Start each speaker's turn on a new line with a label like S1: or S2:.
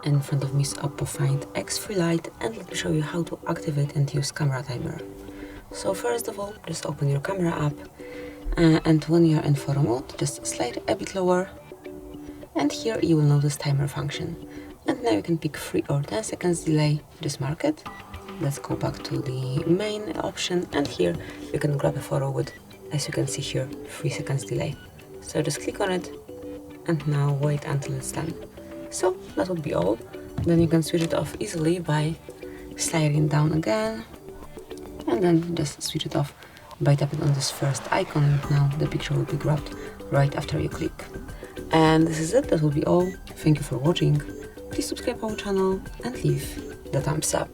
S1: In front of me is Oppo Find X3 Lite, and let me show you how to activate and use camera timer. So first of all, just open your camera app, and when you are in photo mode, just slide a bit lower, and here you will notice timer function. And now you can pick 3 or 10 seconds delay, just mark it. Let's go back to the main option, and here you can grab a photo with, as you can see here, 3 seconds delay. So just click on it, and now wait until it's done. So that would be all. Then you can switch it off easily by sliding down again, and then just switch it off by tapping on this first icon, and now the picture will be grabbed right after you click. And this is it, that will be all. Thank you for watching. Please subscribe our channel and leave the thumbs up.